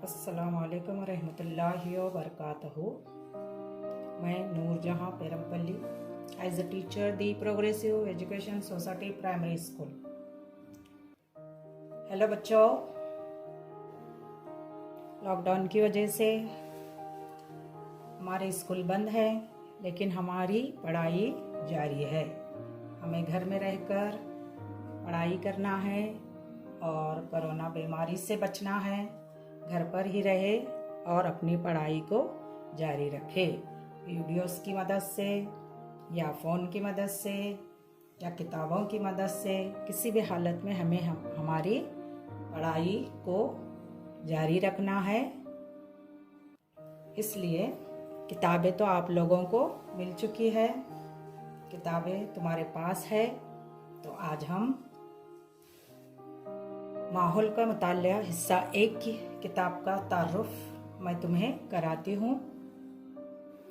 अस्सलामुअलैकुम रहमतुल्लाहि व बरकातहू। मैं Noorjahan Perampalli as a teacher the progressive education society primary school. Hello बच्चों, लॉकडाउन की वजह से हमारे स्कूल बंद है, लेकिन हमारी पढ़ाई जारी है। हमें घर में रहकर पढ़ाई करना है और कोरोना बीमारी से बचना है। घर पर ही रहे और अपनी पढ़ाई को जारी रखे। वीडियोस की मदद से या फ़ोन की मदद से या किताबों की मदद से किसी भी हालत में हमें हमारी पढ़ाई को जारी रखना है। इसलिए किताबें तो आप लोगों को मिल चुकी है, किताबें तुम्हारे पास है। तो आज हम माहौल का मुतालिया हिस्सा 1 की किताब का तारुफ मैं तुम्हें कराती हूँ।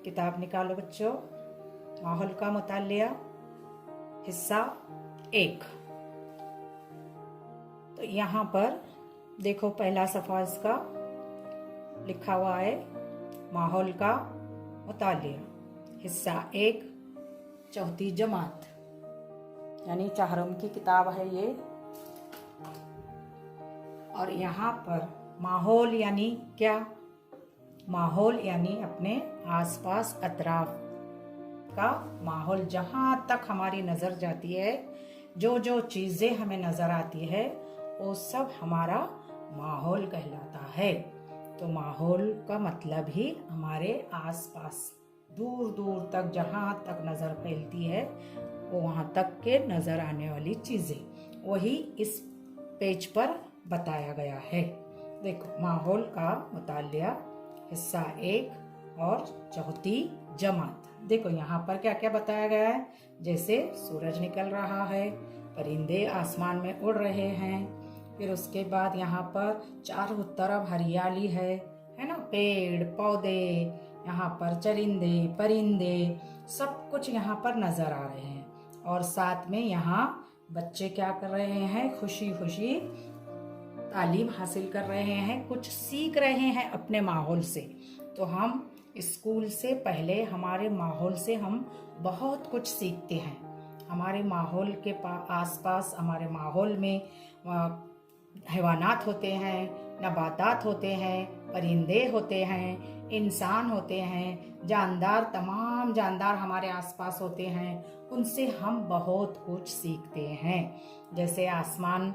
किताब निकालो बच्चों। माहौल का मुतालिया हिस्सा 1। तो यहाँ पर देखो, पहला सफ़ा इसका लिखा हुआ है माहौल का मुतालिया हिस्सा 1, चौथी जमात, यानी चाहरम की किताब है ये। और यहाँ पर माहौल यानी क्या? माहौल यानी अपने आसपास अतराफ का माहौल, जहाँ तक हमारी नज़र जाती है, जो जो चीज़ें हमें नज़र आती है वो सब हमारा माहौल कहलाता है। तो माहौल का मतलब ही हमारे आसपास दूर दूर तक जहाँ तक नज़र फैलती है वो वहाँ तक के नज़र आने वाली चीज़ें, वही इस पेज पर बताया गया है। देखो, माहौल का मुतालिया हिस्सा 1 और चौथी जमात। देखो यहाँ पर क्या क्या बताया गया है। जैसे सूरज निकल रहा है, परिंदे आसमान में उड़ रहे हैं, फिर उसके बाद यहाँ पर चारों तरफ हरियाली है ना, पेड़ पौधे, यहाँ पर चरिंदे परिंदे सब कुछ यहाँ पर नजर आ रहे हैं। और साथ में यहाँ बच्चे क्या कर रहे हैं? खुशी खुशी तालीम हासिल कर रहे हैं, कुछ सीख रहे हैं अपने माहौल से। तो हम स्कूल से पहले हमारे माहौल से हम बहुत कुछ सीखते हैं। हमारे माहौल के आसपास, हमारे माहौल में हैवानात होते हैं, नबातात होते हैं, परिंदे होते हैं, इंसान होते हैं, जानदार, तमाम जानदार हमारे आसपास होते हैं। उनसे हम बहुत कुछ सीखते हैं। जैसे आसमान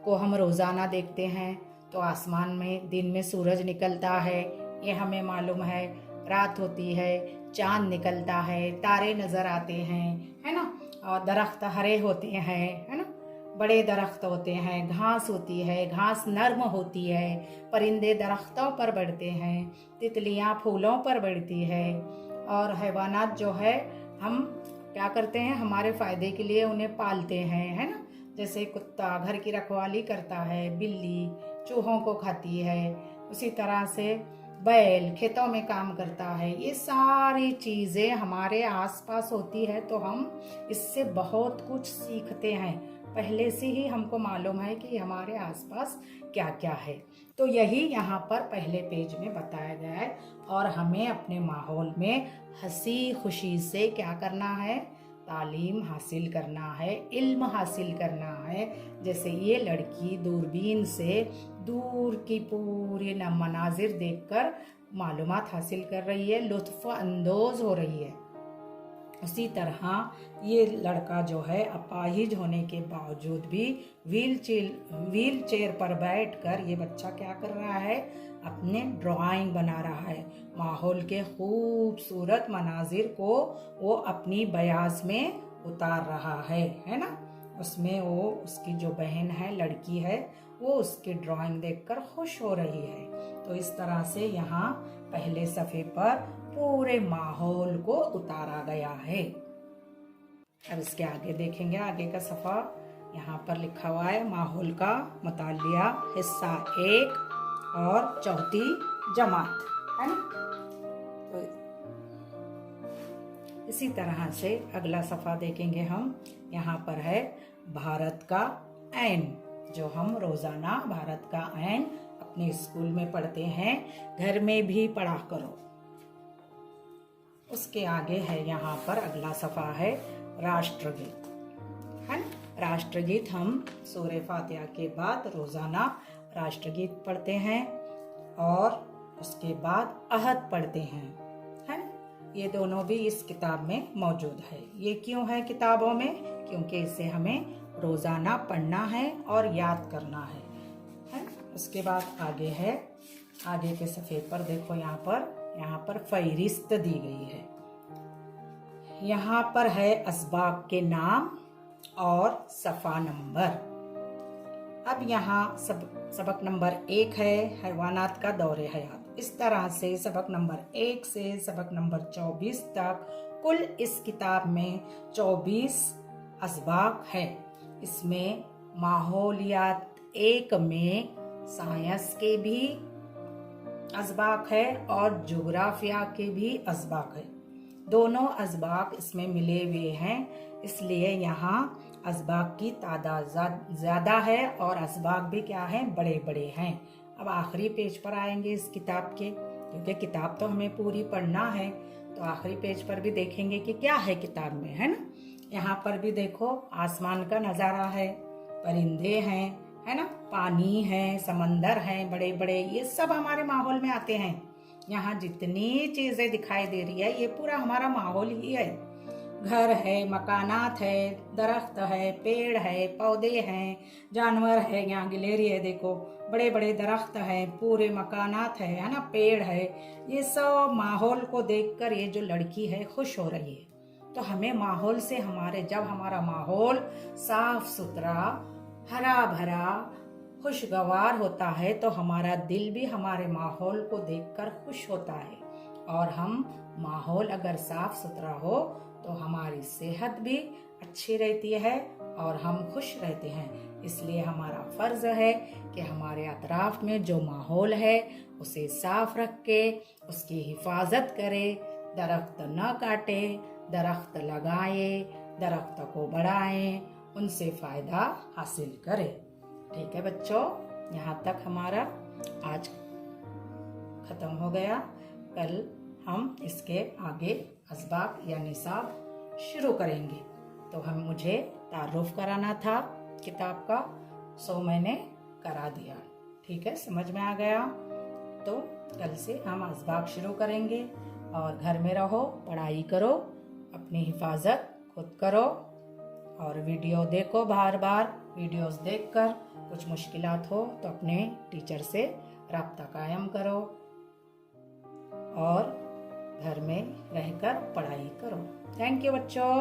को हम रोज़ाना देखते हैं, तो आसमान में दिन में सूरज निकलता है, ये हमें मालूम है। रात होती है, चांद निकलता है, तारे नज़र आते हैं, है ना। और दरख्त हरे होते हैं, है ना, बड़े दरख्त होते हैं, घास होती है, घास नर्म होती है, परिंदे दरख्तों पर बढ़ते हैं, तितलियाँ फूलों पर बढ़ती है। और हैवानात जो है हम क्या करते हैं, हमारे फ़ायदे के लिए उन्हें पालते हैं, है ना। जैसे कुत्ता घर की रखवाली करता है, बिल्ली चूहों को खाती है, उसी तरह से बैल खेतों में काम करता है। ये सारी चीज़ें हमारे आसपास होती है, तो हम इससे बहुत कुछ सीखते हैं। पहले से ही हमको मालूम है कि हमारे आसपास क्या क्या है। तो यही यहाँ पर पहले पेज में बताया गया है। और हमें अपने माहौल में हंसी खुशी से क्या करना है? तालीम हासिल करना है, इल्म हासिल करना है। जैसे ये लड़की दूरबीन से दूर की पूरी मनाजिर देखकर मालूमात हासिल कर रही है, लुत्फ़ अंदोज हो रही है। उसी तरह ये लड़का जो है अपाहिज होने के बावजूद भी व्हील चेयर पर बैठकर ये बच्चा क्या कर रहा है? अपने ड्राइंग बना रहा है। माहौल के खूबसूरत मनाजिर को वो अपनी बयाज में उतार रहा है ना। उसमें वो उसकी जो बहन है, लड़की है, वो उसकी ड्राइंग देखकर खुश हो रही है। तो इस तरह से यहाँ पहले सफ़े पर पूरे माहौल को उतारा गया है। अब इसके आगे देखेंगे, आगे का सफ़ा यहाँ पर लिखा हुआ है माहौल का मुतालिया हिस्सा 1 और चौथी जमात, है ना। तो इसी तरह से अगला सफ़ा देखेंगे हम। यहाँ पर है भारत का ऐन, जो हम रोज़ाना भारत का ऐन अपने स्कूल में पढ़ते हैं, घर में भी पढ़ा करो। उसके आगे है, यहाँ पर अगला सफ़ा है राष्ट्रगीत, है ना। राष्ट्रगीत हम सूरे फातिहा के बाद रोज़ाना राष्ट्रगीत पढ़ते हैं और उसके बाद अहद पढ़ते हैं, है ना। ये दोनों भी इस किताब में मौजूद है। ये क्यों है किताबों में? क्योंकि इसे हमें रोज़ाना पढ़ना है और याद करना है ना। उसके बाद आगे है, आगे के सफ़े पर देखो, यहाँ पर फहरिस्त दी गई है। यहाँ पर है असबाब के नाम और सफ़ा नंबर। अब यहाँ सबक नंबर 1 है हैवानात का दौरे हयात। इस तरह से सबक नंबर 1 से सबक नंबर 24 तक कुल इस किताब में 24 असबाब है। इसमें माहौलियात 1 में साइंस के भी असबाब है और जोग्राफिया के भी असबाब है। दोनों असबाब इसमें मिले हुए हैं, इसलिए यहाँ असबाब की तादाद ज़्यादा है और असबाब भी क्या है, बड़े बड़े हैं। अब आखिरी पेज पर आएंगे इस किताब के, क्योंकि किताब तो हमें पूरी पढ़ना है, तो आखिरी पेज पर भी देखेंगे कि क्या है किताब में, है ना। यहाँ पर भी देखो आसमान का नज़ारा है, परिंदे हैं, है ना, पानी है, समंदर है बड़े बड़े, ये सब हमारे माहौल में आते हैं। यहाँ जितनी चीज़ें दिखाई दे रही है ये पूरा हमारा माहौल ही है। घर है, मकानात है, दरख्त है, पेड़ है, पौधे हैं, जानवर है, यहाँ गिलहरी है, देखो बड़े बड़े दरख्त हैं, पूरे मकानात है ना, पेड़ है। ये सब माहौल को देखकर ये जो लड़की है खुश हो रही है। तो हमें माहौल से जब हमारा माहौल साफ सुथरा, हरा भरा, खुशगवार होता है तो हमारा दिल भी हमारे माहौल को देखकर खुश होता है। और हम माहौल अगर साफ सुथरा हो तो हमारी सेहत भी अच्छी रहती है और हम खुश रहते हैं। इसलिए हमारा फर्ज है कि हमारे अतराफ में जो माहौल है उसे साफ रख के उसकी हिफाजत करें, दरख्त न काटे, दरख्त लगाए, दरख्त को बढ़ाएं, उनसे फ़ायदा हासिल करें। ठीक है बच्चों, यहाँ तक हमारा आज ख़त्म हो गया। कल हम इसके आगे असबाब या निसाब शुरू करेंगे। तो मुझे तारुफ कराना था किताब का, सो मैंने करा दिया। ठीक है, समझ में आ गया। तो कल से हम असबाब शुरू करेंगे। और घर में रहो, पढ़ाई करो, अपनी हिफाजत खुद करो और वीडियो देखो, बार बार वीडियोस देखकर कुछ मुश्किलात हो तो अपने टीचर से राब्ता कायम करो और घर में रहकर पढ़ाई करो। थैंक यू बच्चों।